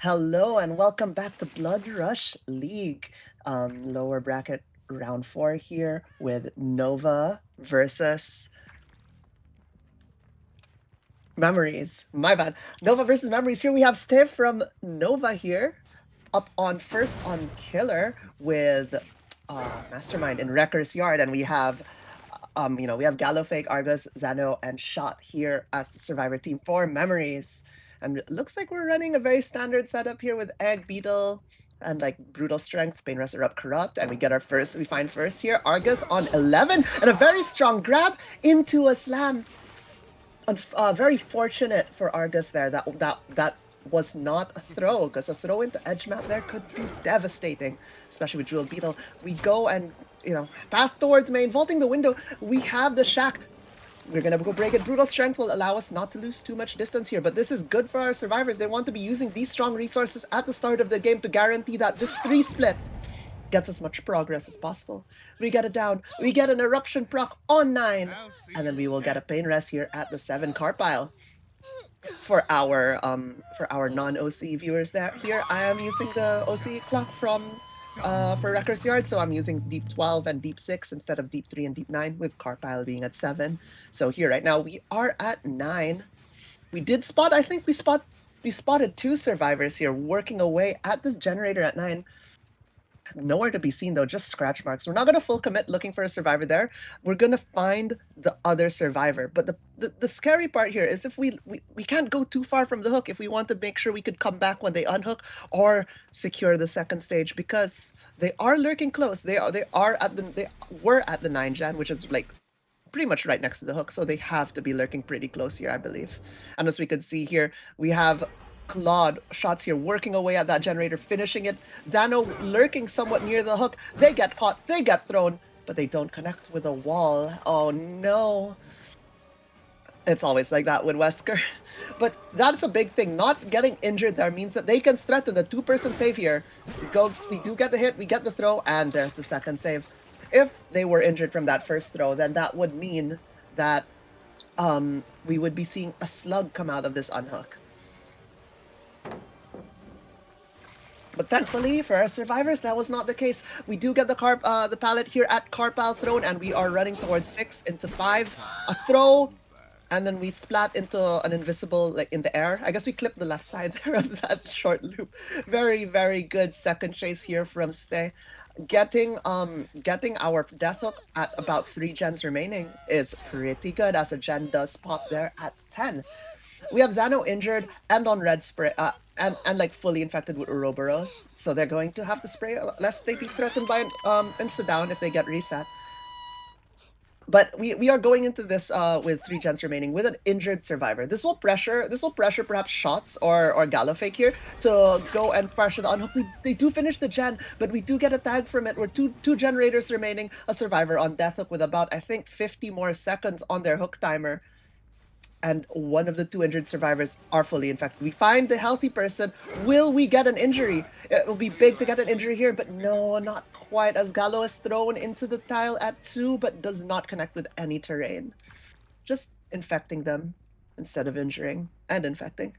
Hello and welcome back to Blood Rush League. Lower bracket round 4 here with Nova versus Memories. My bad. Nova versus Memories. Here we have Steve from Nova here, up on first on Killer with Mastermind in Wrecker's Yard, and we have we have Gallo, Fake, Argus, Zano, and Shot here as the Survivor team for Memories. And it looks like we're running a very standard setup here with Egg, Beetle, and like Brutal Strength, Pain Resurrect, Corrupt, and we find first here, Argus on 11, and a very strong grab into a slam. Very fortunate for Argus there that was not a throw, because a throw into edge map there could be devastating, especially with Jewel Beetle. We go and, path towards main, vaulting the window. We have the shack. We're gonna go break it. Brutal Strength will allow us not to lose too much distance here, but this is good for our survivors. They want to be using these strong resources at the start of the game to guarantee that this 3 split gets as much progress as possible. We get it down. We get an Eruption proc on 9. And then we will get a Pain Rest here at the 7 Carpile. For our non-OC viewers here, I am using the OC clock from for Wrecker's Yard, so I'm using Deep 12 and Deep 6 instead of Deep 3 and Deep 9, with Carpile being at 7. So here right now we are at 9. We did spot, I think we spotted 2 survivors here working away at this generator at 9. Nowhere to be seen though, just scratch marks. We're not going to full commit looking for a survivor there. We're going to find the other survivor. But the scary part here is if we can't go too far from the hook if we want to make sure we could come back when they unhook or secure the second stage, because they are lurking close. They were at the 9 gen, which is like pretty much right next to the hook, so they have to be lurking pretty close here, I believe. And as we could see here, we have Claude Shots here working away at that generator, finishing it. Zano lurking somewhat near the hook. They get caught, they get thrown, but they don't connect with a wall. Oh no. It's always like that with Wesker. But that's a big thing. Not getting injured there means that they can threaten the 2-person save here. We do get the hit, we get the throw, and there's the second save. If they were injured from that first throw, then that would mean that we would be seeing a slug come out of this unhook. But thankfully for our survivors, that was not the case. We do get the pallet here at Carpal thrown, and we are running towards 6 into 5. A throw, and then we splat into an invisible, like in the air. I guess we clipped the left side there of that short loop. Very, very good second chase here from Se. Getting our death hook at about 3 gens remaining is pretty good, as a gen does pop there at 10. We have Zano injured and on red spray, and like fully infected with Ouroboros, so they're going to have to spray lest they be threatened by insta down if they get reset. But we are going into this with 3 gens remaining with an injured survivor. This will pressure perhaps Shots or Gallofake here to go and pressure the unhook. They do finish the gen, but we do get a tag from it. We're two generators remaining, a survivor on death hook with about, I think, 50 more seconds on their hook timer. And one of the 2 injured survivors are fully infected. We find the healthy person. Will we get an injury? It will be big to get an injury here, but no, not quite, as Gallo is thrown into the tile at 2, but does not connect with any terrain. Just infecting them instead of injuring and infecting.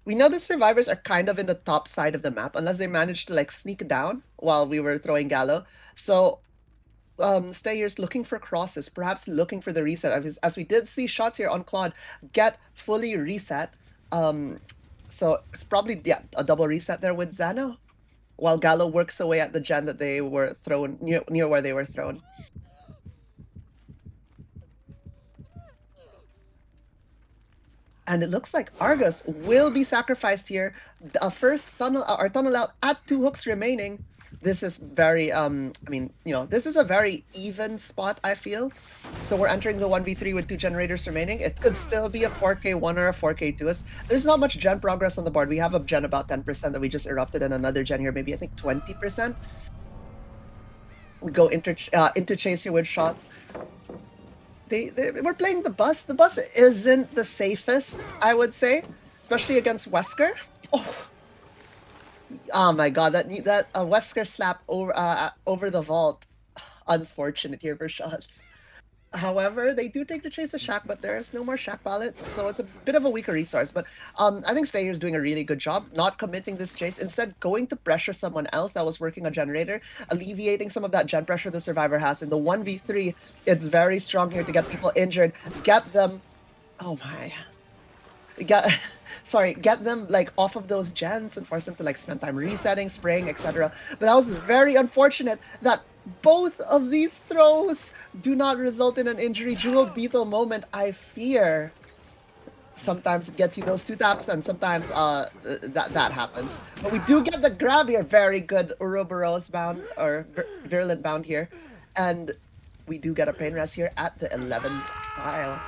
We know the survivors are kind of in the top side of the map, unless they managed to like sneak down while we were throwing Gallo. So Stayers looking for crosses, perhaps looking for the reset of his, as we did see Shots here on Claude get fully reset. So it's probably a double reset there with Zano, while Gallo works away at the gen that they were thrown near where they were thrown. And it looks like Argus will be sacrificed here. First tunnel out at 2 hooks remaining. This is very, this is a very even spot, I feel. So we're entering the 1v3 with 2 generators remaining. It could still be a 4k1 or a 4k2. There's not much gen progress on the board. We have a gen about 10% that we just erupted, and another gen here, maybe I think 20%. We go into chase here with Shots. We're playing the bus. The bus isn't the safest, I would say, especially against Wesker. Oh my god, that Wesker slap over the vault. Unfortunate here for Shots. However, they do take the chase to Shack, but there's no more Shack Ballot, so it's a bit of a weaker resource. But I think Stay here is doing a really good job not committing this chase, instead going to pressure someone else that was working a generator, alleviating some of that gen pressure the Survivor has. In the 1v3, it's very strong here to get people injured, get them... Oh my. Get... Sorry, get them like off of those gens and force them to like spend time resetting, spraying, etc. But that was very unfortunate that both of these throws do not result in an injury. Jewel Beetle moment, I fear. Sometimes it gets you those 2 taps, and sometimes that happens. But we do get the grab here. Very good Ouroboros bound, or Virulent bound here. And we do get a Pain Rest here at the 11th tile.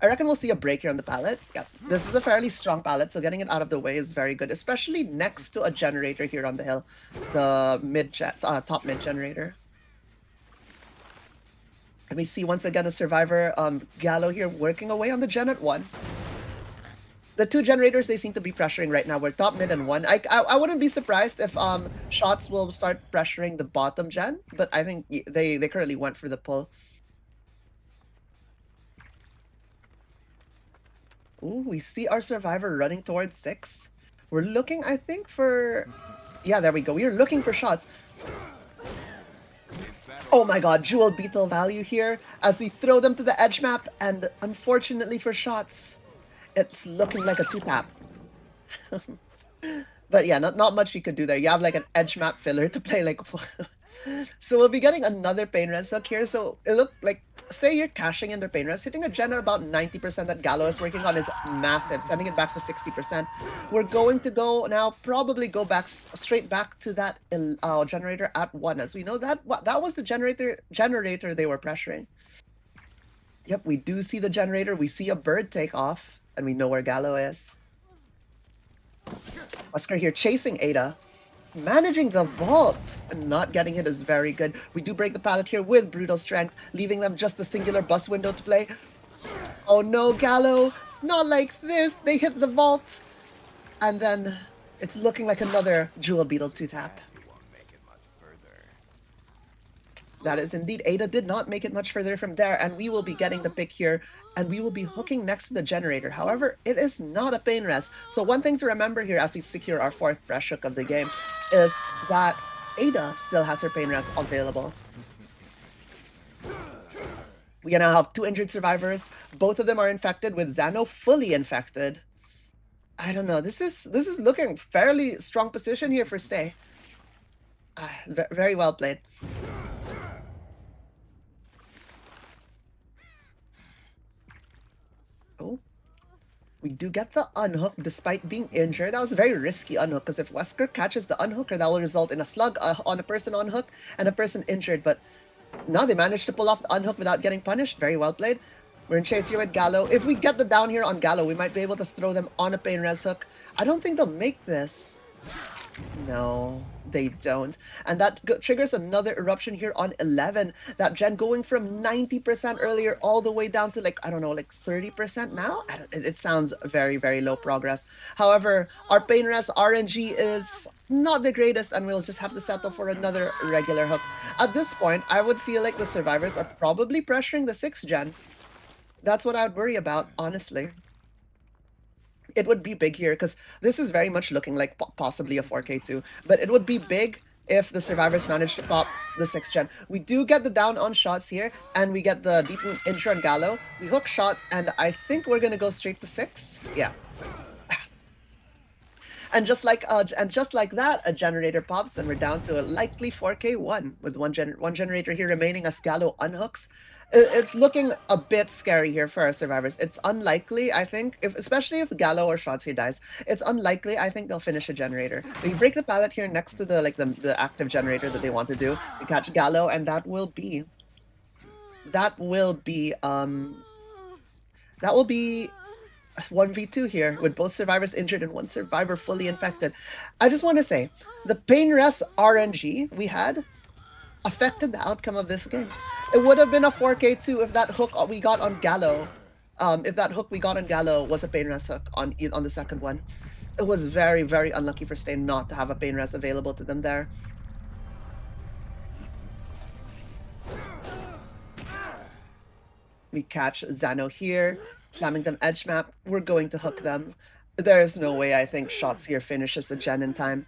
I reckon we'll see a break here on the pallet. Yeah, this is a fairly strong pallet, so getting it out of the way is very good, especially next to a generator here on the hill, the top mid generator. And we see once again a Survivor, Gallo here working away on the gen at 1. The 2 generators they seem to be pressuring right now were top mid and 1. I wouldn't be surprised if shots will start pressuring the bottom gen, but I think they currently went for the pull. Ooh, we see our Survivor running towards 6. We're looking, I think, for... Yeah, there we go. We are looking for shots. Oh my god, Jewel Beetle value here as we throw them to the edge map, and unfortunately for shots, it's looking like a 2-tap. But yeah, not much you could do there. You have like an edge map filler to play like... So we'll be getting another Pain Rest up here. So it looked like, say you're cashing in their Pain Rest, hitting a gen at about 90% that Gallo is working on is massive, sending it back to 60%. We're going to go now, probably go back straight back to that generator at 1, as we know that was the generator they were pressuring. Yep, we do see the generator. We see a bird take off, and we know where Gallo is. Oscar here chasing Ada. Managing the vault and not getting hit is very good. We do break the pallet here with Brutal Strength, leaving them just the singular bus window to play. Oh no, Gallo! Not like this! They hit the vault! And then it's looking like another Jewel Beetle 2-tap. That is indeed, Ada did not make it much further from there, and we will be getting the pick here, and we will be hooking next to the generator. However, it is not a Pain Rest. So one thing to remember here as we secure our 4th fresh hook of the game is that Ada still has her Pain Rest available. We now have 2 injured survivors. Both of them are infected, with Xano fully infected. I don't know, this is looking fairly strong position here for Stay. Very well played. Oh, we do get the unhook despite being injured. That was a very risky unhook, because if Wesker catches the unhooker, that will result in a slug on a person on hook and a person injured. But no, they managed to pull off the unhook without getting punished. Very well played. We're in chase here with Gallo. If we get the down here on Gallo, we might be able to throw them on a Pain Res hook. I don't think they'll make this. No, they don't. And that triggers another eruption here on 11. That gen going from 90% earlier all the way down to like, I don't know, like 30% now? It sounds very, very low progress. However, our Pain Rest RNG is not the greatest, and we'll just have to settle for another regular hook. At this point, I would feel like the survivors are probably pressuring the 6th gen. That's what I would worry about, honestly. It would be big here, because this is very much looking like possibly a 4K2. But it would be big if the survivors manage to pop the 6th gen. We do get the down on shots here, and we get the deep intro on Gallo. We hook shots, and I think we're going to go straight to 6. Yeah. And just like that, a generator pops, and we're down to a likely 4K1 with one generator here remaining as Gallo unhooks. It's looking a bit scary here for our survivors. It's unlikely, I think, especially if Gallo or Shots here dies, it's unlikely, I think, they'll finish a generator. We break the pallet here next to the active generator that they want to do. We catch Gallo, and that will be 1v2 here, with both survivors injured and one survivor fully infected. I just want to say, the Pain Rest RNG we had affected the outcome of this game. It would have been a 4K2 if that hook we got on Gallo, was a Pain Rest hook on the second one. It was very, very unlucky for Stay not to have a Pain Rest available to them there. We catch Zano here, slamming them edge map. We're going to hook them. There's no way I think Shots here finishes a gen in time.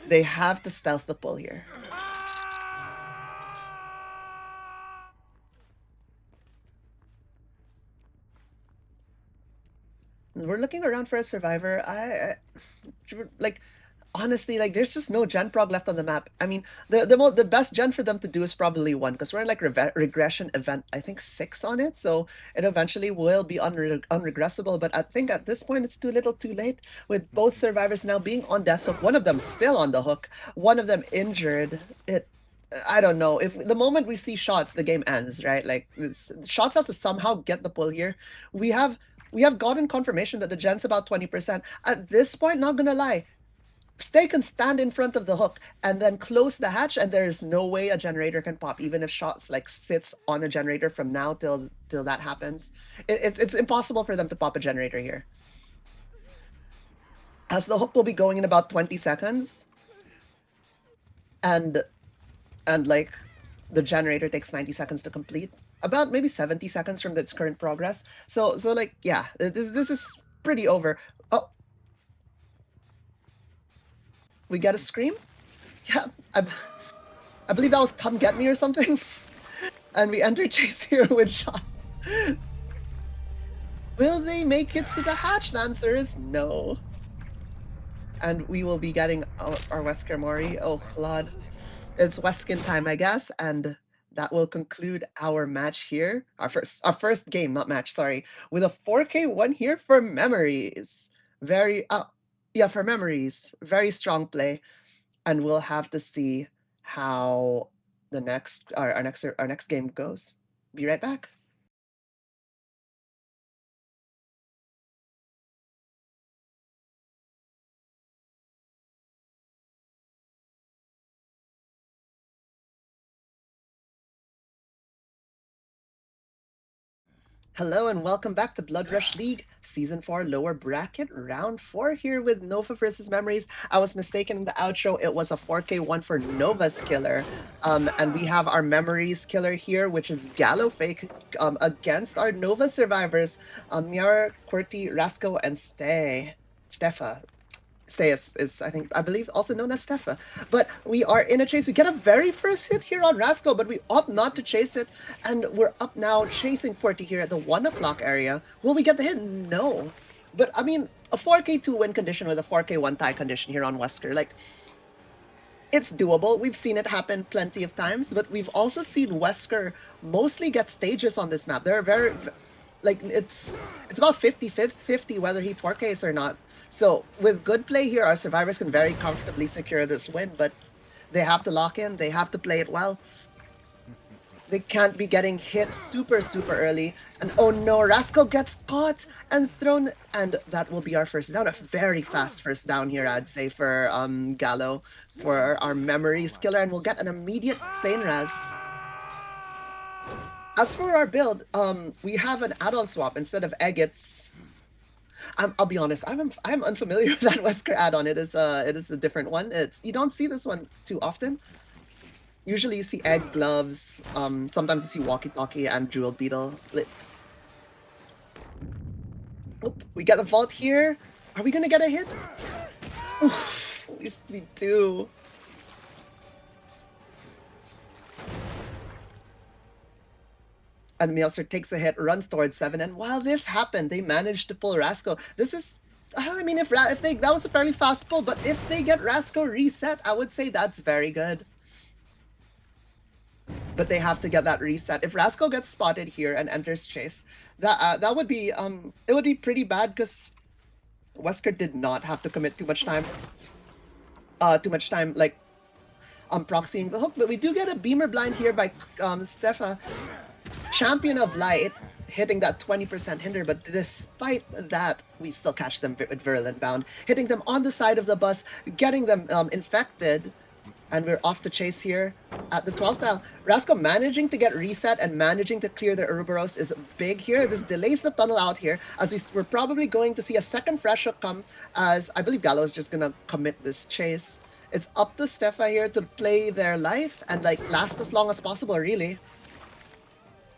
They have to stealth the pull here. We're looking around for a survivor. Like, honestly, like there's just no gen prog left on the map. I mean, the best gen for them to do is probably 1 because we're in like regression event, I think 6 on it, so it eventually will be unregressible. But I think at this point it's too little, too late. With both survivors now being on death hook, one of them still on the hook, one of them injured. I don't know if the moment we see Shots, the game ends, right? Like Shots has to somehow get the pull here. We have we have gotten confirmation that the gen's about 20%. At this point, not gonna lie, Stay can stand in front of the hook and then close the hatch, and there is no way a generator can pop, even if Shots like sits on the generator from now till that happens. It's impossible for them to pop a generator here. As the hook will be going in about 20 seconds, and like the generator takes 90 seconds to complete, about maybe 70 seconds from its current progress. So like yeah, this is pretty over. Oh, we get a scream. Yeah, I believe that was "Come Get Me" or something. And we enter chase here with Shots. Will they make it to the hatch? The answer is no. And we will be getting our Wesker Mori. Oh, Claude. It's Weskin time, I guess, and that will conclude our match here. Our first game, not match, sorry, with a 4K one here for Memories. Very yeah, for Memories. Very strong play. And we'll have to see how the next our next game goes. Be right back. Hello and welcome back to Blood Rush League, Season 4 Lower Bracket, Round 4 here with Nova versus Memories. I was mistaken in the outro, it was a 4K one for Nova's killer. And we have our Memories killer here, which is Gallo Fake, against our Nova survivors, Miara, Qwerty, Rasco, and Stefa. Stay is I believe also known as Stefa. But we are in a chase. We get a very first hit here on Rasco, but we opt not to chase it, and we're up now chasing Qwerty here at the 1 o'clock area. Will we get the hit? No. But I mean, a 4K 2 win condition with a 4K 1 tie condition here on Wesker, like, it's doable. We've seen it happen plenty of times, but we've also seen Wesker mostly get stages on this map. They're very, like, it's about 50-50 whether he 4Ks or not. So with good play here, our survivors can very comfortably secure this win, but they have to lock in, they have to play it well. They can't be getting hit super early. And oh no, Rascal gets caught and thrown, and that will be our first down. A very fast first down here, I'd say, for Gallo, for our Memories killer, and we'll get an immediate plane res. As for our build, we have an add-on swap. Instead of egg, it's I'll be honest, I'm unfamiliar with that Wesker add-on. It is a different one. You don't see this one too often. Usually you see egg, gloves, sometimes you see walkie-talkie and jeweled beetle. Oop, we get a vault here. Are we gonna get a hit? Oof, at least we do. And Meowser takes a hit, runs towards 7, and while this happened, they managed to pull Rasco. This is, I mean, if that was a fairly fast pull, but if they get Rasco reset, I would say that's very good. But they have to get that reset. If Rasco gets spotted here and enters chase, that would be it would be pretty bad because Wesker did not have to commit too much time. Like proxying the hook, but we do get a beamer blind here by Stefa. Champion of Light hitting that 20% hinder, but despite that, we still catch them with Virulent Bound, hitting them on the side of the bus, getting them infected, and we're off to chase here at the 12th tile. Rasco managing to get reset and managing to clear the Ouroboros is big here. This delays the tunnel out here, as we're probably going to see a second fresh hook come, as I believe Gallo is just gonna commit this chase. It's up to Stefa here to play their life and like last as long as possible, really.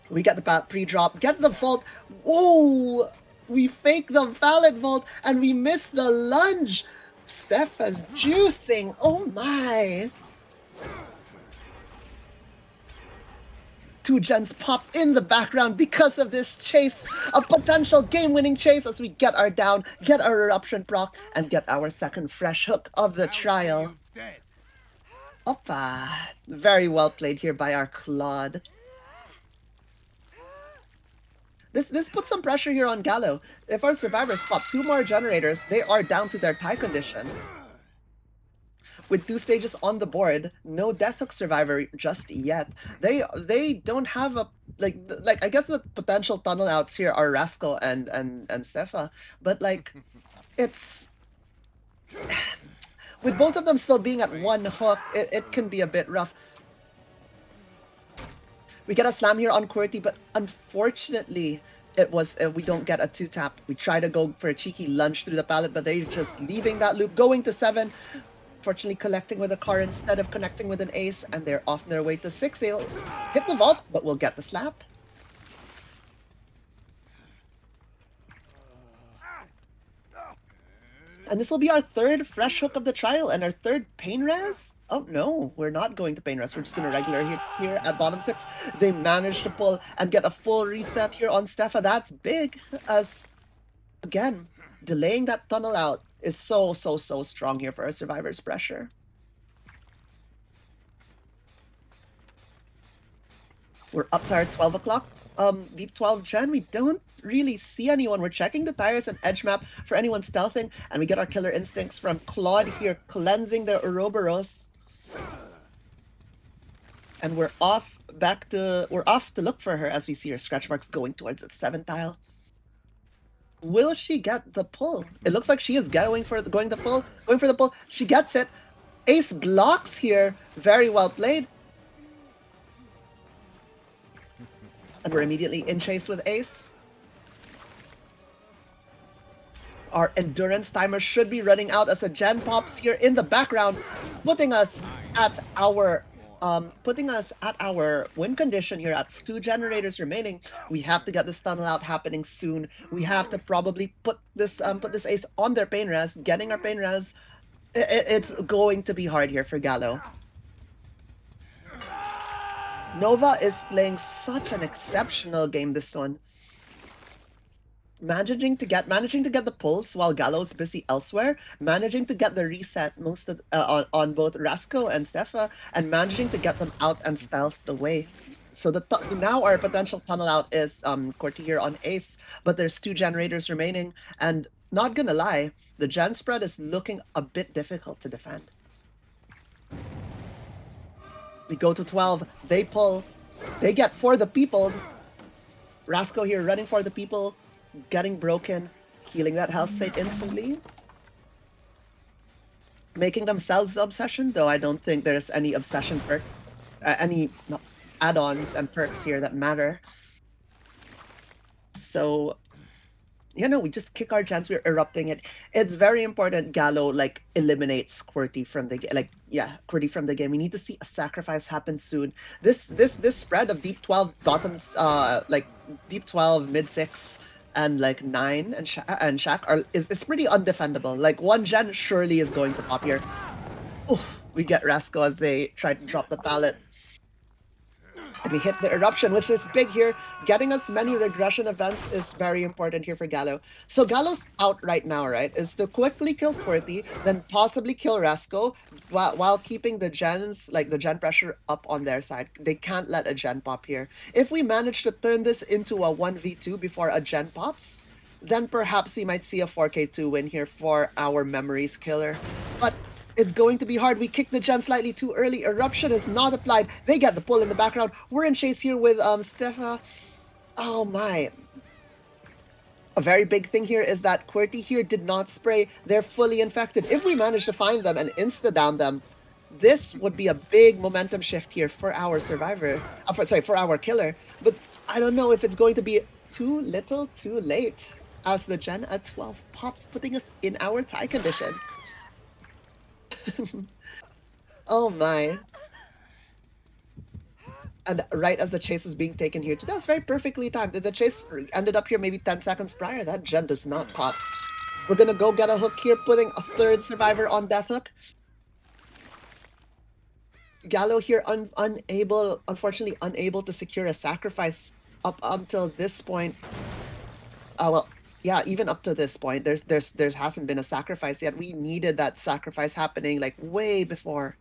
We get the pre-drop, get the vault. Whoa! We fake the valid vault and we miss the lunge. Steph is juicing. Oh my. Two gens pop in the background because of this chase, a potential game-winning chase as we get our down, get our eruption proc, and get our second fresh hook of the trial. Oppa! Very well played here by our Claude. This puts some pressure here on Gallo. If our survivors pop 2 more generators, they are down to their tie condition. With 2 stages on the board, no Death Hook survivor just yet. They don't have a like I guess the potential tunnel outs here are Rascal and Stefa, but like it's with both of them still being at 1 hook, it can be a bit rough. We get a slam here on QWERTY, but unfortunately, it was we don't get a 2-tap. We try to go for a cheeky lunge through the pallet, but they're just leaving that loop, going to 7. Fortunately, collecting with a car instead of connecting with an ace, and they're off their way to 6. They'll hit the vault, but we'll get the slap. And this will be our 3rd fresh hook of the trial and our 3rd pain res. Oh no, we're not going to pain res. We're just going to regular hit here at bottom 6. They managed to pull and get a full reset here on Stefa. That's big, as again, delaying that tunnel out is so strong here for our survivors' pressure. We're up to our 12 o'clock deep 12 gen. We don't really see anyone. We're checking the tires and edge map for anyone stealthing, and we get our killer instincts from Claude here, cleansing the Ouroboros. And we're off to look for her as we see her scratch marks going towards its 7th tile. Will she get the pull? It looks like she is going for the pull. She gets it. Ace blocks here. Very well played. And we're immediately in chase with Ace. Our endurance timer should be running out as a gen pops here in the background, putting us at our win condition here at 2 generators remaining. We have to get this tunnel out happening soon. We have to probably put this ace on their pain res. Getting our pain res, it's going to be hard here for Gallo. Nova is playing such an exceptional game this one. Managing to get the pulse while Gallo's busy elsewhere, managing to get the reset most of on both Rasco and Stefa, and managing to get them out and stealth away. So now our potential tunnel out is QWERTY here on Ace, but there's 2 generators remaining, and not gonna lie, the gen spread is looking a bit difficult to defend. We go to 12, they pull, they get for the people. Rasco here running for the people, getting broken, healing that health state instantly. Making themselves the obsession, though I don't think there's any obsession perk, add-ons and perks here that matter. So, we just kick our chance. We're erupting it. It's very important Gallo eliminates QWERTY from the game. QWERTY from the game. We need to see a sacrifice happen soon. This spread of deep 12 bottoms, deep 12 mid 6 and 9 and Shack is pretty undefendable. 1 gen surely is going to pop here. Oof, we get Rasco as they try to drop the pallet. And we hit the eruption, which is big here. Getting us many regression events is very important here for Gallo. So Gallo's out right now, right, is to quickly kill QWERTY, then possibly kill Rasco, while keeping the gens, the gen pressure up on their side. They can't let a gen pop here. If we manage to turn this into a 1v2 before a gen pops, then perhaps we might see a 4k2 win here for our Memories killer. But it's going to be hard. We kicked the gen slightly too early. Eruption is not applied. They get the pull in the background. We're in chase here with Stefa. Oh my. A very big thing here is that QWERTY here did not spray. They're fully infected. If we manage to find them and insta-down them, this would be a big momentum shift here for our survivor. For our killer. But I don't know if it's going to be too little too late, as the gen at 12 pops, putting us in our tie condition. Oh my. And right as the chase is being taken here, that's very perfectly timed. The chase ended up here maybe 10 seconds prior. That gen does not pop. We're gonna go get a hook here, putting a third survivor on death hook. Gallo here unfortunately unable to secure a sacrifice up until this point. Well, yeah, even up to this point, there hasn't been a sacrifice yet. We needed that sacrifice happening like way before.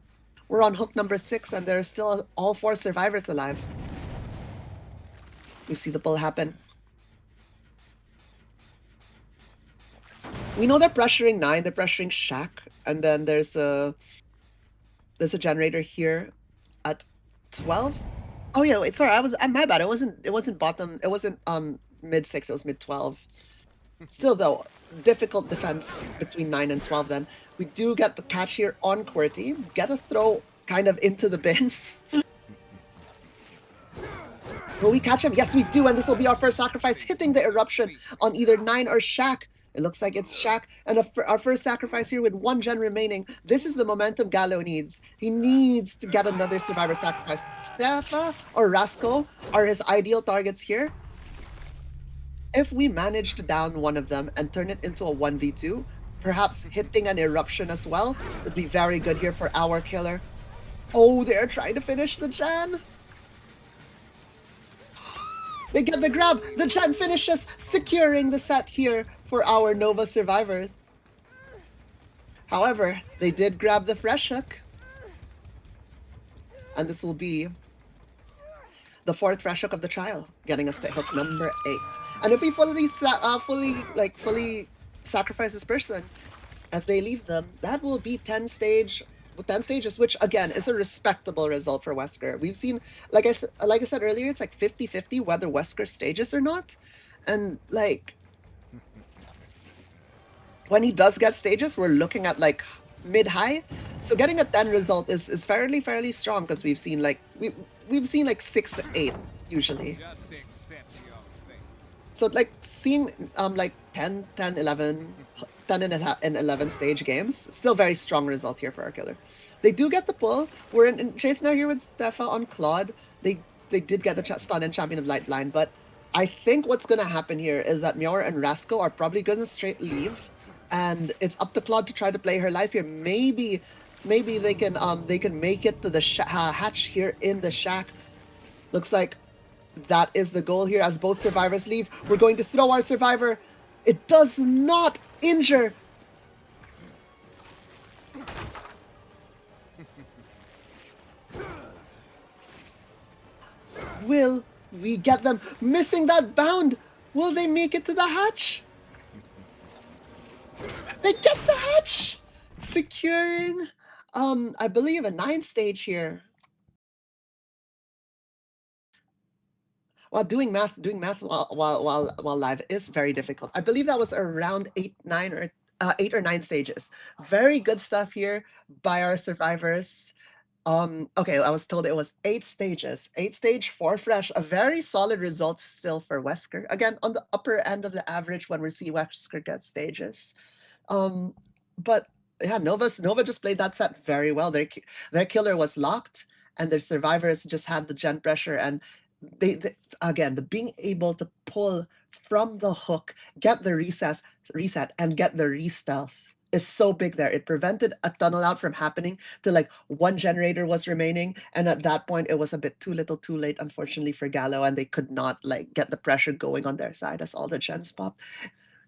We're on hook number 6, and there's still all 4 survivors alive. We see the pull happen. We know they're pressuring 9, they're pressuring Shack, and then there's a generator here at 12. Oh yeah, wait, sorry, my bad. It wasn't bottom. It wasn't mid 6. It was mid 12. Still though, difficult defense between 9 and 12. Then we do get the catch here on QWERTY. Get a throw kind of into the bin. Will we catch him? Yes, we do, and this will be our first sacrifice, hitting the eruption on either 9 or Shack. It looks like it's Shack, and our first sacrifice here with 1 gen remaining. This is the momentum Gallo needs. He needs to get another survivor sacrifice. Stefa or Rasco are his ideal targets here. If we manage to down one of them and turn it into a 1v2, perhaps hitting an eruption as well, would be very good here for our killer. Oh, they're trying to finish the gen. They get the grab. The gen finishes, securing the set here for our Nova survivors. However, they did grab the fresh hook. And this will be the 4th fresh hook of the trial, getting us to hook number 8. And if we fully sacrifice this person, if they leave them, that will be 10 stages, which again is a respectable result for Wesker. We've seen, like I said earlier, it's like 50-50 whether Wesker stages or not. And like when he does get stages, we're looking at like mid-high. So getting a 10 result is fairly strong, because we've seen like 6 to 8 usually. So like seeing like 10 and 11 stage games, still very strong result here for our killer. They do get the pull. We're in chase now here with Stefa on Claude. They did get the stun and Champion of Light line, but I think what's gonna happen here is that Mior and Rasco are probably gonna straight leave, and it's up to Claude to try to play her life here. Maybe they can make it to the hatch here in the Shack. Looks like that is the goal here. As both survivors leave, we're going to throw our survivor. It does not injure. Will we get them? Missing that bound. Will they make it to the hatch? They get the hatch, securing I believe a 9 stage here. Well, doing math while live is very difficult. I believe that was around 8 or 9 stages. Very good stuff here by our survivors. Okay, I was told it was 8 stages. 8 stage, 4 fresh. A very solid result still for Wesker. Again, on the upper end of the average when we see Wesker get stages. But yeah, Nova just played that set very well. Their killer was locked, and their survivors just had the gen pressure, and they again, the being able to pull from the hook, get the reset, and get the re-stealth is so big there. It prevented a tunnel out from happening till like 1 generator was remaining, and at that point it was a bit too little too late, unfortunately, for Gallo, and they could not like get the pressure going on their side as all the gens pop.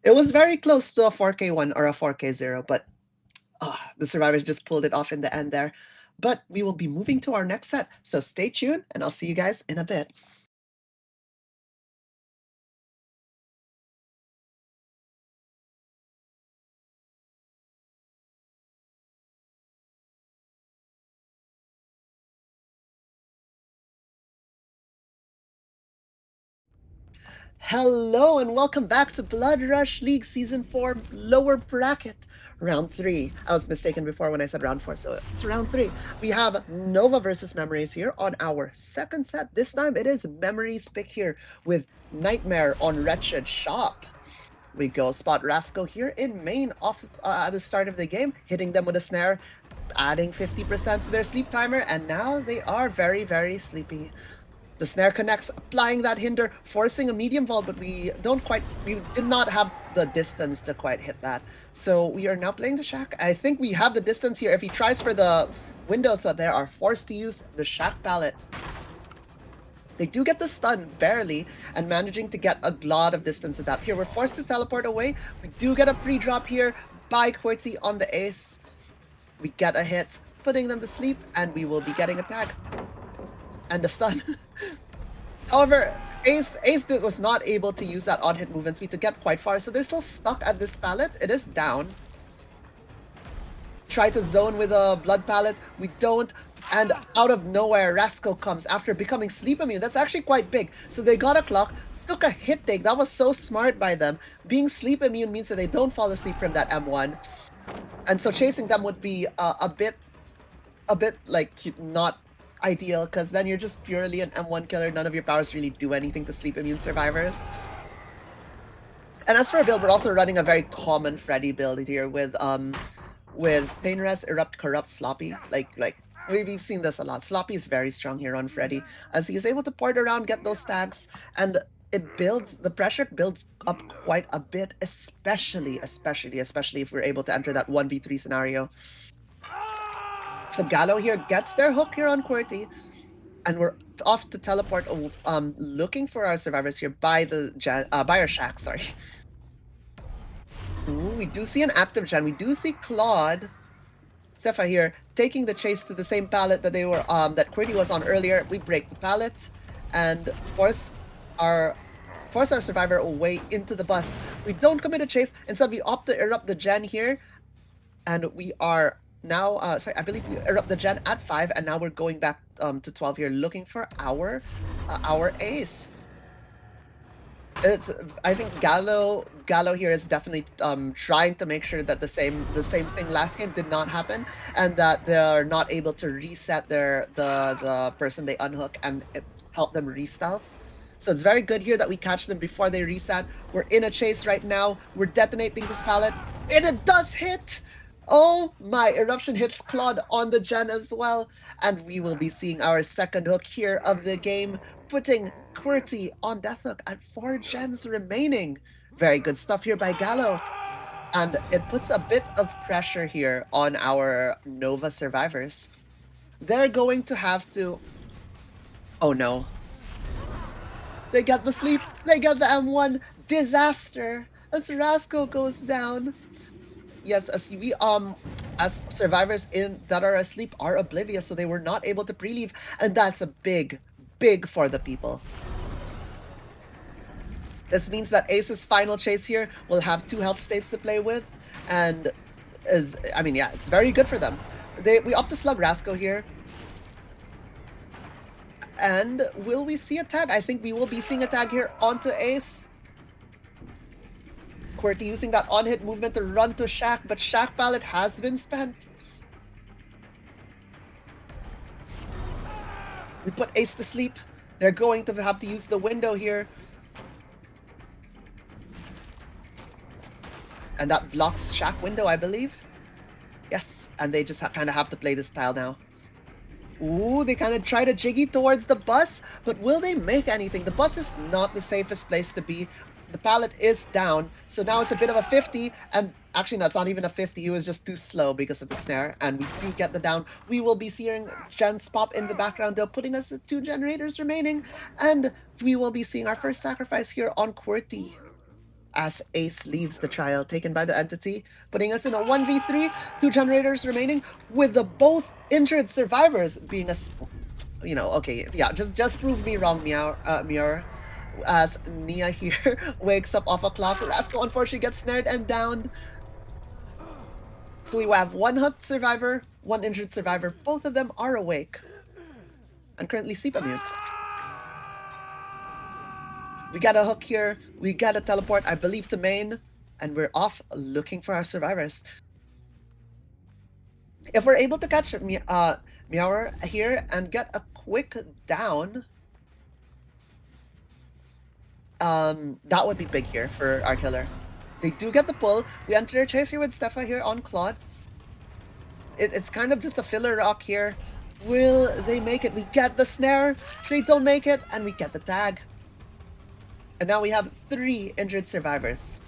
It was very close to a 4K1 or a 4K0, but the survivors just pulled it off in the end there. But we will be moving to our next set, so stay tuned, and I'll see you guys in a bit. Hello and welcome back to Blood Rush League Season 4 lower bracket, round 3. I was mistaken before when I said round 4, so it's round 3. We have Nova versus Memories here on our second set. This time it is Memories pick here with Nightmare on Wretched Shop. We go spot Rasco here in main off at the start of the game, hitting them with a snare, adding 50% to their sleep timer, and now they are very sleepy. The snare connects, applying that hinder, forcing a medium vault, but we did not have the distance to quite hit that. So we are now playing the Shack. I think we have the distance here. If he tries for the window, so they are forced to use the Shack pallet. They do get the stun, barely, and managing to get a lot of distance with that. Here, we're forced to teleport away. We do get a pre-drop here by QWERTY on the ace. We get a hit, putting them to sleep, and we will be getting a tag. And a stun. However, Ace was not able to use that on-hit movement speed to get quite far, so they're still stuck at this pallet. It is down. Try to zone with a blood pallet. We don't. And out of nowhere, Rasco comes after becoming sleep immune. That's actually quite big. So they got a clock, took a hit take. That was so smart by them. Being sleep immune means that they don't fall asleep from that M1. And so chasing them would be a bit like not ideal, because then you're just purely an M1 killer. None of your powers really do anything to sleep immune survivors. And as for a build, we're also running a very common Freddy build here with Pain Res, Erupt, Corrupt, Sloppy. Like we've seen this a lot. Sloppy is very strong here on Freddy, as he is able to port around, get those stacks, and the pressure builds up quite a bit, especially if we're able to enter that 1v3 scenario. So Gallo here gets their hook here on QWERTY, and we're off to teleport, looking for our survivors here by our Shack, sorry. Ooh, we do see an active gen. We do see Claude. Stefa here taking the chase to the same pallet that that QWERTY was on earlier. We break the pallet and force our survivor away into the bus. We don't commit a chase. Instead, we opt to erupt the gen here, and we are now, I believe we erupt the gen at 5, and now we're going back to 12 here, looking for our ace. I think Gallo here is definitely trying to make sure that the same thing last game did not happen, and that they're not able to reset the person they unhook and help them re-stealth. So it's very good here that we catch them before they reset. We're in a chase right now. We're detonating this pallet, and it does hit! Oh my, Eruption hits Claude on the gen as well, and we will be seeing our second hook here of the game, putting QWERTY on death hook at 4 gens remaining. Very good stuff here by Gallo, and it puts a bit of pressure here on our Nova survivors. They're going to have to... Oh no. They get the sleep, they get the M1, disaster, as Rasco goes down. Yes, as survivors that are asleep are oblivious, so they were not able to pre-leave, and that's a big for the people. This means that Ace's final chase here will have 2 health states to play with, and it's very good for them. We opt to slug Rasco here. And will we see a tag? I think we will be seeing a tag here onto Ace. QWERTY using that on-hit movement to run to Shack, but Shack pallet has been spent. We put Ace to sleep. They're going to have to use the window here. And that blocks Shack window, I believe. Yes, and they just kind of have to play this style now. Ooh, they kind of try to jiggy towards the bus, but will they make anything? The bus is not the safest place to be. The pallet is down, so now it's a bit of a 50, and actually, no, it's not even a 50. He was just too slow because of the snare, and we do get the down. We will be seeing gens pop in the background, though, putting us at 2 generators remaining, and we will be seeing our first sacrifice here on QWERTY, as Ace leaves the trial taken by the entity, putting us in a 1v3, 2 generators remaining, with the both injured survivors being okay, yeah, just prove me wrong, Mior. As Nia here wakes up off a clock. Rasco unfortunately gets snared and downed. So we have 1 hooked survivor, 1 injured survivor. Both of them are awake and currently sleep immune. We got a hook here. We got a teleport, I believe, to main, and we're off looking for our survivors. If we're able to catch Miaur here and get a quick down, that would be big here for our killer. They do get the pull. We enter their chase here with Stefa here on Claude. It's kind of just a filler rock here. Will they make it? We get the snare. They don't make it, and we get the tag. And now we have 3 injured survivors.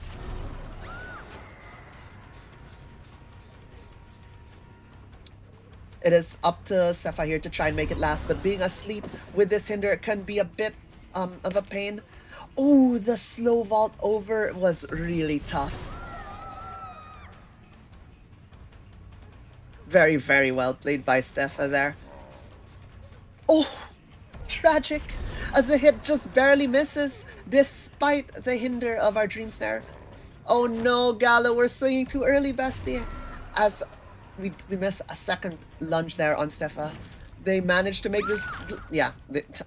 It is up to Sefa here to try and make it last, but being asleep with this hinder can be a bit of a pain. Oh, the slow vault over was really tough. Very, very well played by Stefa there. Oh, tragic, as the hit just barely misses, despite the hinder of our Dream Snare. Oh no, Gallo, we're swinging too early, bestie. As we miss a second lunge there on Stefa. They managed to make this, yeah,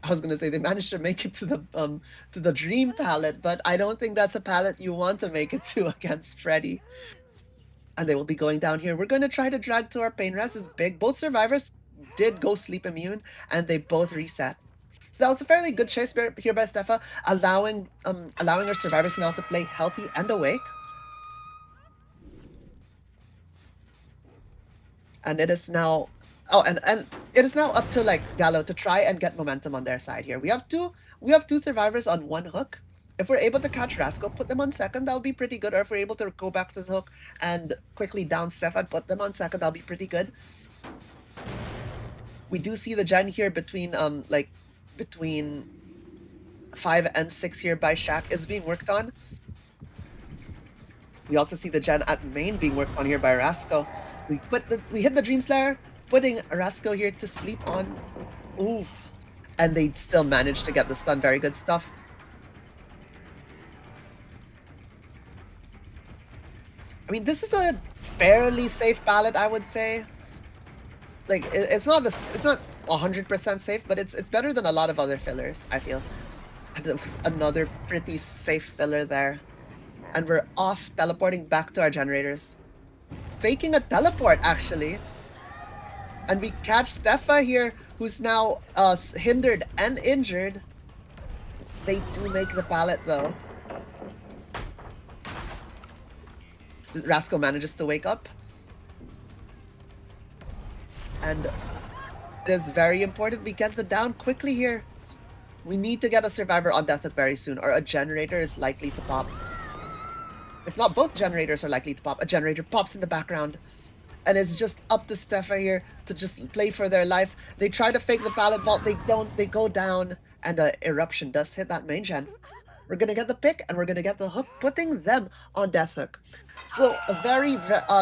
I was gonna say they managed to make it to the Dream palette, but I don't think that's a palette you want to make it to against Freddy. And they will be going down here. We're going to try to drag to our pain rest is big. Both survivors did go sleep immune, and they both reset. So that was a fairly good chase here by Stefa, allowing our survivors now to play healthy and awake. And it is now, oh, and it is now up to like Gallo to try and get momentum on their side here. We have two survivors on 1 hook. If we're able to catch Rasco, put them on second, that'll be pretty good. Or if we're able to go back to the hook and quickly down Steph and put them on second, that'll be pretty good. We do see the gen here between between 5 and 6 here by Shaq is being worked on. We also see the gen at main being worked on here by Rasco. We hit the Dream Slayer, putting Rasco here to sleep on. Ooh. And they still managed to get the stun. Very good stuff. I mean, this is a fairly safe palette, I would say. Like, it's not 100% safe, but it's better than a lot of other fillers, I feel. Another pretty safe filler there. And we're off teleporting back to our generators. Faking a teleport, actually. And we catch Stefa here, who's now hindered and injured. They do make the pallet, though. Rasco manages to wake up. And it is very important we get the down quickly here. We need to get a survivor on death hook very soon, or a generator is likely to pop. If not, both generators are likely to pop. A generator pops in the background. And it's just up to Stefa here to just play for their life. They try to fake the pallet vault. They don't. They go down. And Eruption does hit that main gen. We're going to get the pick, and we're going to get the hook, putting them on death hook. So very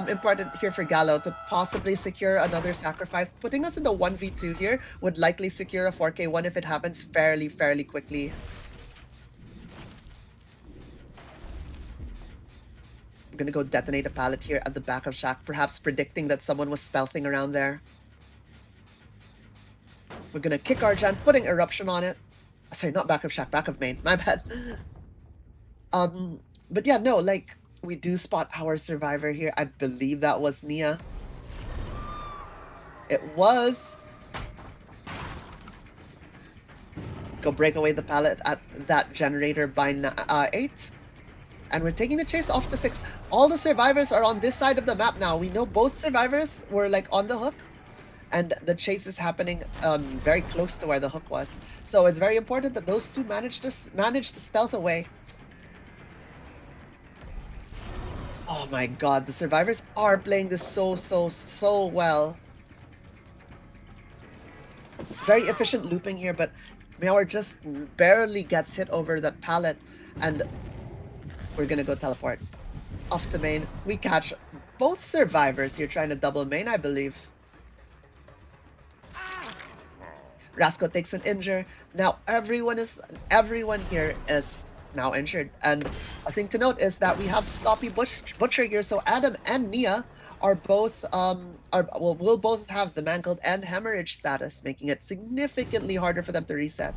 important here for Gallo to possibly secure another sacrifice. Putting us in the 1v2 here would likely secure a 4k1 if it happens fairly quickly. I'm gonna go detonate a pallet here at the back of Shack, perhaps predicting that someone was stealthing around there. We're gonna kick our gen, putting Eruption on it. Sorry, not back of Shack, back of main. My bad. But yeah, no, like, we do spot our survivor here. I believe that was Nia. It was. Go break away the pallet at that generator by 8. And we're taking the chase off to 6. All the survivors are on this side of the map now. We know both survivors were like on the hook. And the chase is happening very close to where the hook was. So it's very important that those two manage to stealth away. Oh my god, the survivors are playing this so well. Very efficient looping here, but Meower just barely gets hit over that pallet. And we're gonna go teleport. Off to main. We catch both survivors here trying to double main, I believe. Rasco takes an injure. Now everyone here is now injured. And a thing to note is that we have Sloppy Butcher here, so Adam and Nia are both will both have the mangled and hemorrhage status, making it significantly harder for them to reset.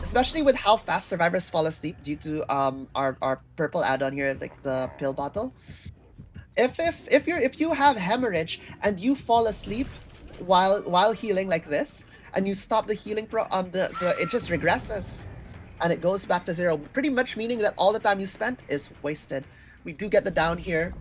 Especially with how fast survivors fall asleep due to our purple add-on here, like the pill bottle. If you have hemorrhage and you fall asleep while healing like this, and you stop the healing it just regresses and it goes back to 0, pretty much meaning that all the time you spent is wasted. We do get the down here.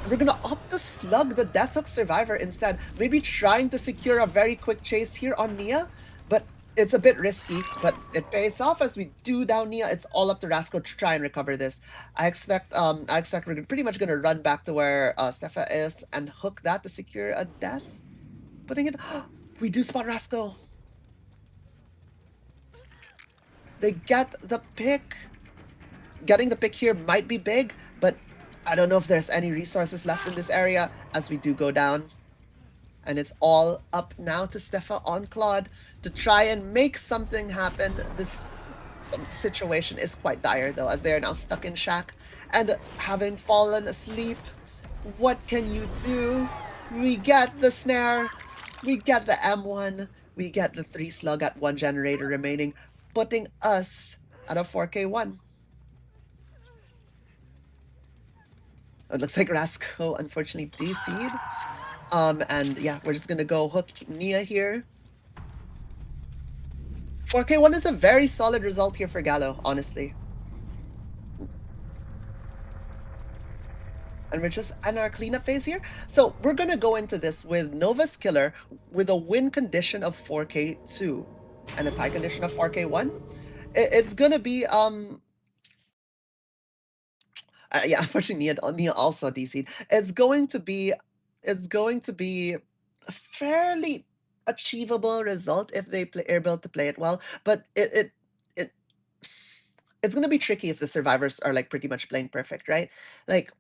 We're gonna opt to slug the Death Hook Survivor instead, maybe trying to secure a very quick chase here on Nia, but it's a bit risky, but it pays off as we do down Nia. It's all up to Rasco to try and recover this. I expect we're pretty much gonna run back to where Stefa is and hook that to secure a death. Putting it, we do spot Rasco. They get the pick. Getting the pick here might be big, but I don't know if there's any resources left in this area as we do go down. And it's all up now to Stefa on Claude to try and make something happen. This situation is quite dire though, as they are now stuck in Shack and having fallen asleep. What can you do? We get the snare, we get the M1, we get the 3 slug at 1 generator remaining, putting us at a 4K1. It looks like Rasco unfortunately DC'd. And yeah, we're just gonna go hook Nia here. 4K1 is a very solid result here for Gallo, honestly. And we're just in our cleanup phase here. So we're gonna go into this with Nova's Killer with a win condition of 4K2 and a tie condition of 4K1. It's gonna be yeah, unfortunately Nia also DC'd. It's going to be a fairly achievable result if they are able to play it well, but it it's gonna be tricky if the survivors are like pretty much playing perfect, right? Like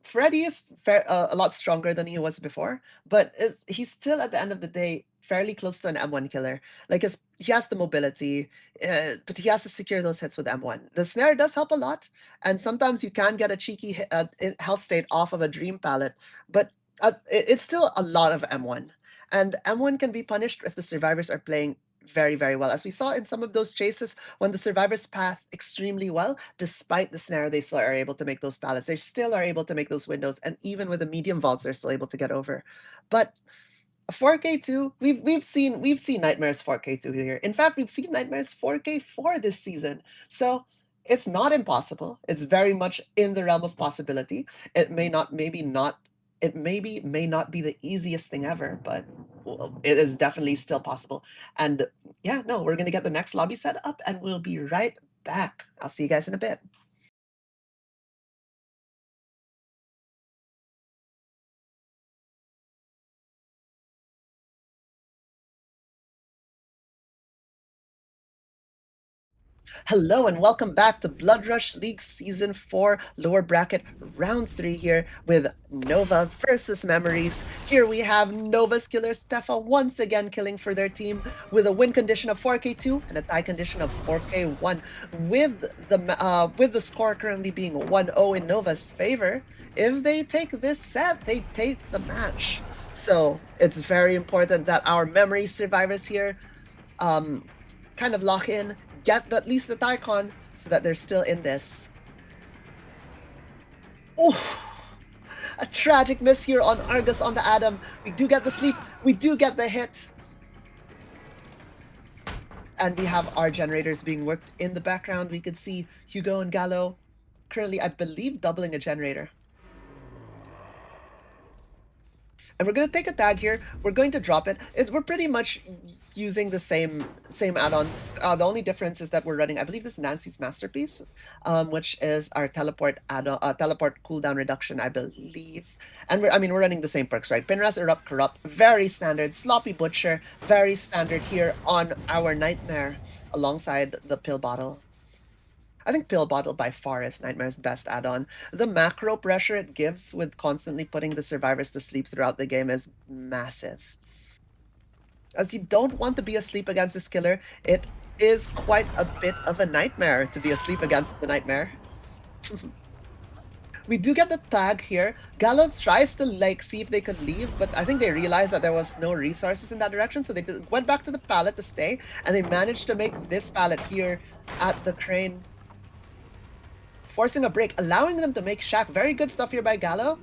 Freddy is a lot stronger than he was before, but he's still at the end of the day fairly close to an M1 killer. Like he has the mobility, but he has to secure those hits with M1. The snare does help a lot, and sometimes you can get a cheeky health state off of a dream palette, but it's still a lot of M1. And M1 can be punished if the survivors are playing very, very well. As we saw in some of those chases, when the survivors path extremely well, despite the snare, they still are able to make those pallets. They still are able to make those windows, and even with the medium vaults, they're still able to get over. But 4K2, we've seen Nightmares 4K2 here. In fact, we've seen Nightmares 4K4 this season. So it's not impossible. It's very much in the realm of possibility. It may not, maybe not, it maybe may not be the easiest thing ever, but well, it is definitely still possible. And yeah, no, we're gonna get the next lobby set up and we'll be right back. I'll see you guys in a bit. Hello and welcome back to Blood Rush League Season 4 lower bracket round 3 here with Nova versus Memories. Here we have Nova's killer Stefa once again killing for their team with a win condition of 4K2 and a tie condition of 4K1 with the score currently being 1-0 in Nova's favor. If they take this set, they take the match. So it's very important that our Memory survivors here kind of lock in, get at least the Tycon so that they're still in this. Oh, a tragic miss here on Argus on the Adam. We do get the sleep. We do get the hit. And we have our generators being worked in the background. We could see Hugo and Gallo currently, I believe, doubling a generator. And we're going to take a tag here. We're going to drop it. We're pretty much using the same add-ons. The only difference is that we're running, I believe this is Nancy's Masterpiece, which is our teleport add-on, teleport cooldown reduction, I believe. And we're running the same perks, right? Pinras, Erupt, Corrupt, very standard. Sloppy Butcher, very standard here on our Nightmare, alongside the Pill Bottle. I think Pill Bottle by far is Nightmare's best add-on. The macro pressure it gives with constantly putting the survivors to sleep throughout the game is massive. As you don't want to be asleep against this killer, it is quite a bit of a nightmare to be asleep against the Nightmare. We do get the tag here. Gallo tries to like see if they could leave, but I think they realized that there was no resources in that direction, so they went back to the pallet to stay, and they managed to make this pallet here at the crane, forcing a break, allowing them to make Shack. Very good stuff here by Gallo,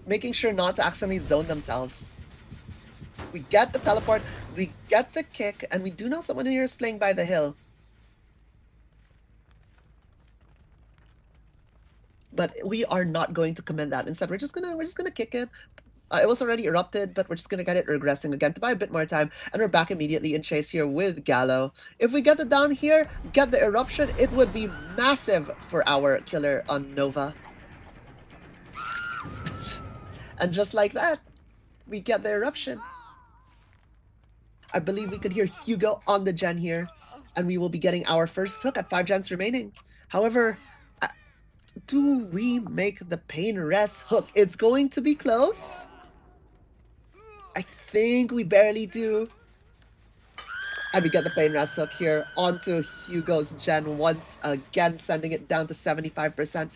making sure not to accidentally zone themselves. We get the teleport, we get the kick, and we do know someone here is playing by the hill. But we are not going to commit that. Instead, we're just gonna kick it. It was already erupted, but we're just gonna get it regressing again to buy a bit more time, and we're back immediately in chase here with Gallo. If we get it down here, get the eruption, it would be massive for our killer on Nova. And just like that, we get the eruption. I believe we could hear Hugo on the gen here, and we will be getting our first hook at 5 gens remaining. However, do we make the Pain Rest hook? It's going to be close. I think we barely do. And we get the Pain Rest hook here onto Hugo's gen once again, sending it down to 75%.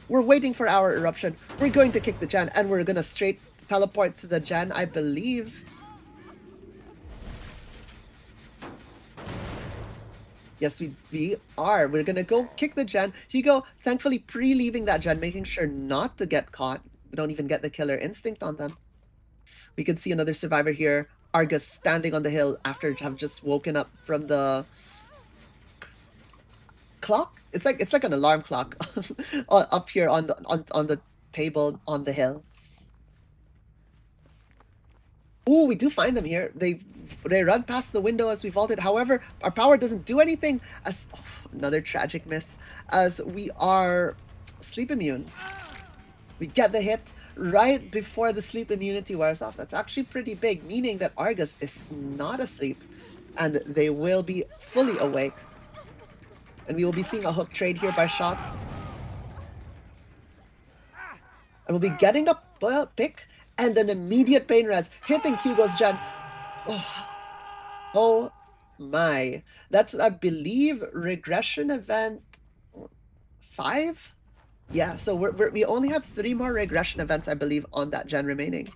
We're waiting for our eruption. We're going to kick the gen, and we're going to straight teleport to the gen, I believe. Yes, we are. We're going to go kick the gen. Hugo, thankfully, pre-leaving that gen, making sure not to get caught. We don't even get the killer instinct on them. We can see another survivor here. Argus standing on the hill after have just woken up from the clock. It's like an alarm clock up here on the table on the hill. Ooh, we do find them here. They run past the window as we vaulted. However, our power doesn't do anything. As another tragic miss, as we are sleep immune. We get the hit right before the sleep immunity wears off. That's actually pretty big, meaning that Argus is not asleep, and they will be fully awake. And we will be seeing a hook trade here by shots. And we'll be getting the pick and an immediate pain res, hitting Hugo's gen. Oh my. That's, I believe, regression event 5? Yeah, so we only have 3 more regression events, I believe, on that gen remaining.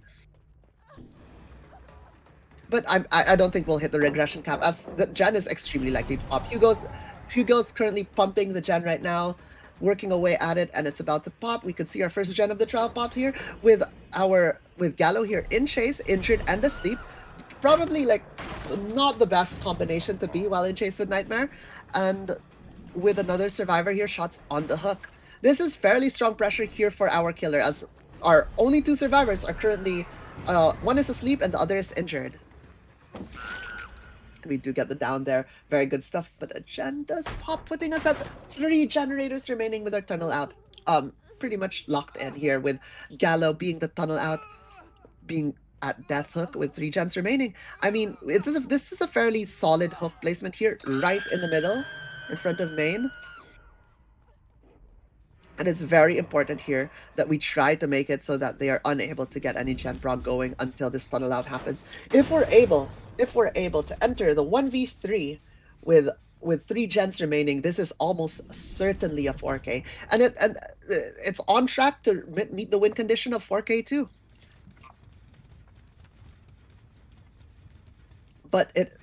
But I don't think we'll hit the regression cap, as the gen is extremely likely to pop. Hugo's currently pumping the gen right now, working away at it, and it's about to pop. We can see our first gen of the trial pop here with Gallo here in chase, injured and asleep. Probably like not the best combination to be while in chase with Nightmare, and with another survivor here, shots on the hook. This is fairly strong pressure here for our killer, as our only 2 survivors are currently, one is asleep and the other is injured. We do get the down there. Very good stuff. But a gen does pop, putting us at 3 generators remaining with our tunnel out. Pretty much locked in here with Gallo being the tunnel out, being at death hook with 3 gens remaining. I mean, this is a fairly solid hook placement here, right in the middle, in front of main. And it's very important here that we try to make it so that they are unable to get any gen prog going until this tunnel out happens. If we're able to enter the 1v3 with 3 gens remaining, this is almost certainly a 4K. And it's on track to meet the win condition of 4K too. But it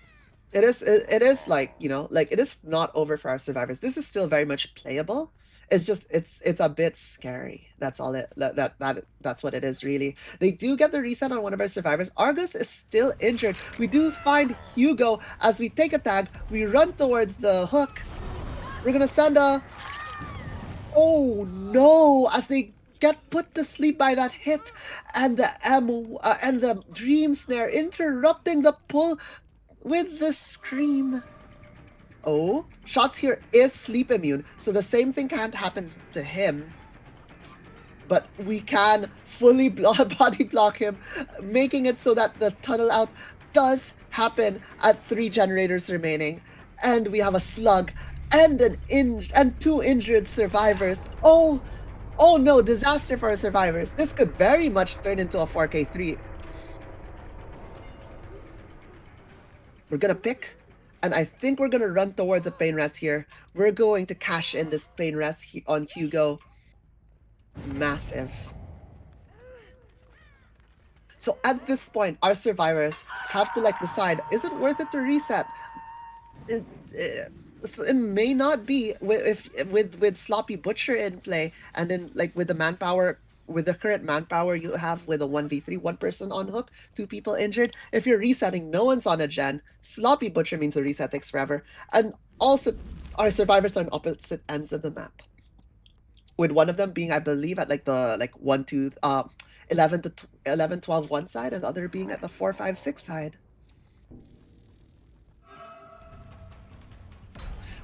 is like, you know, like, it is not over for our survivors. This is still very much playable. It's just it's a bit scary. That's all that's what it is, really. They do get the reset on one of our survivors. Argus is still injured. We do find Hugo as we take a tag. We run towards the hook. We're gonna send a, oh no, as they get put to sleep by that hit, and the dream snare interrupting the pull with the scream. Oh, shots here is sleep immune, so the same thing can't happen to him. But we can fully body block him, making it so that the tunnel out does happen at 3 generators remaining. And we have a slug and and 2 injured survivors. Oh no, disaster for our survivors. This could very much turn into a 4K3. We're gonna pick, and I think we're gonna run towards a pain rest here. We're going to cash in this pain rest on Hugo. Massive. So at this point, our survivors have to like decide, is it worth it to reset? It may not be with Sloppy Butcher in play, and then like with the manpower, with the current manpower you have with a 1v3, 1 person on hook, 2 people injured. If you're resetting, no one's on a gen. Sloppy Butcher means the reset takes forever. And also, our survivors are on opposite ends of the map. with one of them being, I believe, at like the like 1 2 11 to 11 12 one side, and the other being at the 4 5 6 side.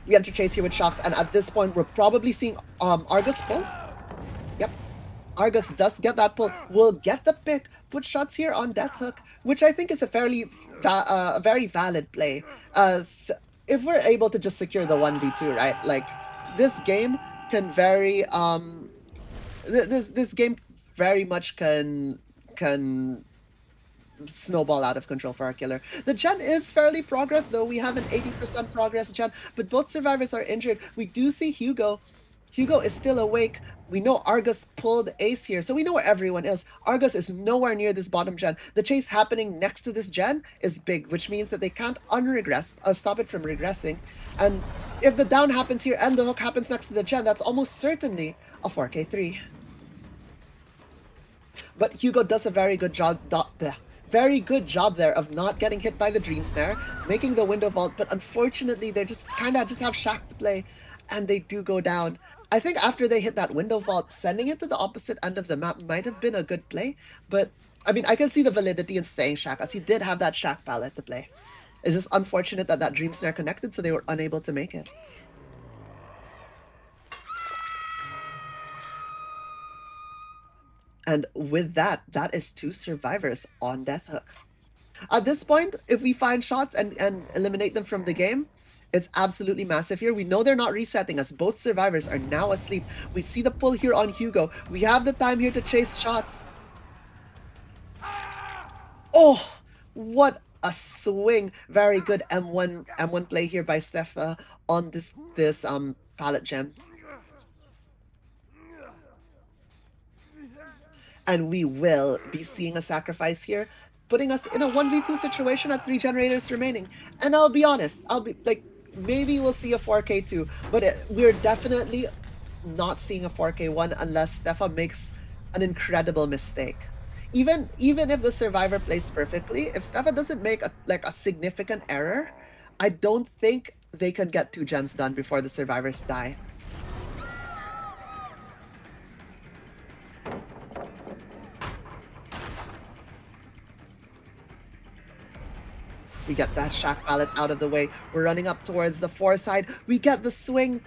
We enter chase here with shocks, and at this point we're probably seeing Argus pull. Yep. Argus does get that pull, will get the pick, put shots here on Death Hook, which I think is a very valid play. If we're able to just secure the 1v2, right? Like, this game can very this game very much can snowball out of control for our killer. The gen is fairly progress, though. We have an 80% progress gen, but both survivors are injured. We do see Hugo. Hugo is still awake. We know Argus pulled Ace here, so we know where everyone is. Argus is nowhere near this bottom gen. The chase happening next to this gen is big, which means that they can't stop it from regressing. And if the down happens here and the hook happens next to the gen, that's almost certainly a 4K3. But Hugo does a very good job there of not getting hit by the Dream Snare, making the window vault, but unfortunately they just just have Shack to play, and they do go down. I think after they hit that window vault, sending it to the opposite end of the map might have been a good play, but I mean, I can see the validity in staying Shack, as he did have that Shack palette to play. It's just unfortunate that that Dream Snare connected, so they were unable to make it. And with that, that is 2 survivors on Death Hook. At this point, if we find shots and eliminate them from the game, it's absolutely massive here. We know they're not resetting us. Both survivors are now asleep. We see the pull here on Hugo. We have the time here to chase shots. Oh, what a swing. Very good M1 play here by Stefa on this pallet gem. And we will be seeing a sacrifice here, putting us in a 1v2 situation at 3 generators remaining. And I'll be honest, I'll be like, maybe we'll see a 4K2, but we're definitely not seeing a 4K1 unless Stefa makes an incredible mistake. Even if the survivor plays perfectly, if Stefa doesn't make a significant error, I don't think they can get 2 gens done before the survivors die. We get that Shack pallet out of the way. We're running up towards the 4 side. We get the swing.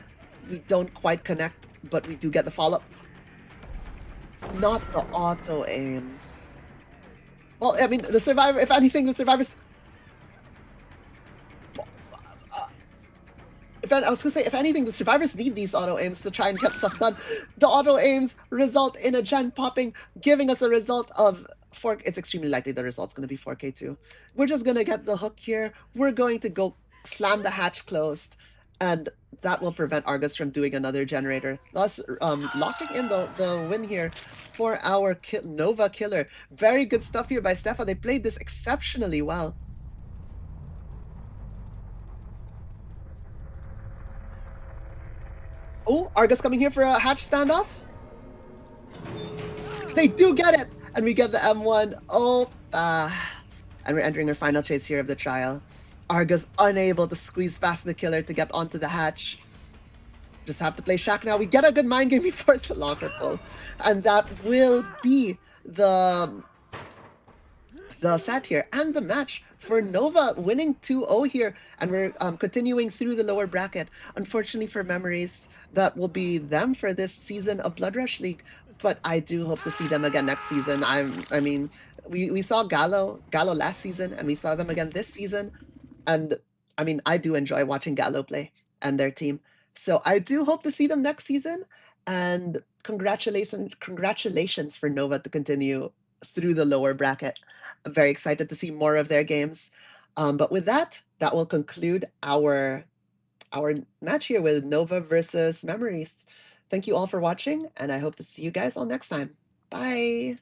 We don't quite connect, but we do get the follow-up. Not the auto-aim. Well, I mean, the survivor, if anything, the survivors... I was gonna say, if anything, the survivors need these auto-aims to try and get stuff done. The auto-aims result in a gen popping, giving us a result of 4... It's extremely likely the result's gonna be 4K2. We're just gonna get the hook here. We're going to go slam the hatch closed, and that will prevent Argus from doing another generator, thus locking in the win here for our Nova killer. Very good stuff here by Stefa. They played this exceptionally well. Oh, Argus coming here for a hatch standoff. They do get it! And we get the M1. Oh, and we're entering our final chase here of the trial. Argus unable to squeeze past the killer to get onto the hatch. Just have to play Shack now. We get a good mind game before it's the locker pull. And that will be the set here and the match for Nova, winning 2-0 here, and we're continuing through the lower bracket. Unfortunately for Memories, that will be them for this season of Blood Rush League, but I do hope to see them again next season. I mean, we saw Gallo last season, and we saw them again this season, and I mean, I do enjoy watching Gallo play and their team. So I do hope to see them next season, and congratulations for Nova to continue through the lower bracket. I'm very excited to see more of their games. But with that, that will conclude our match here with Nova versus Memories. Thank you all for watching, and I hope to see you guys all next time. Bye!